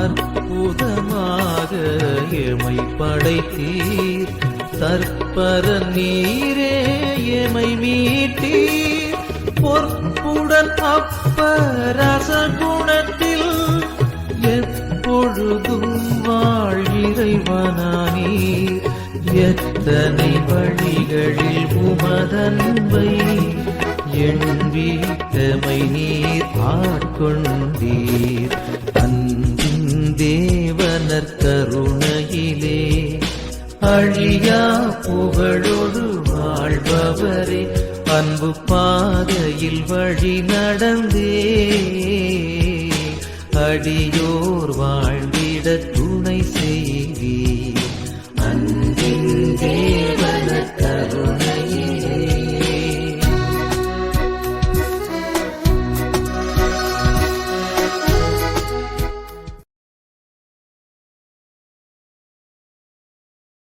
அற்புதமாக எமை படைத்தீர். தற்பர நீரே எமை மீட்டீர். பொற்புடன் அப்பரச குணத்தில் எப்பொழுதும் வாழ்கிறைவனானீர். எத்தனை வழிகளில் உமதன்பை எண்வீட்டமை நீர் ஆட்கொண்டீர். அன்பின் தேவனர் கருணையிலே அழியா புகழோடு வாழ்பவரே, அன்பு பாதையில் வழி நடந்தே அடியோர் வாழ்ந்திட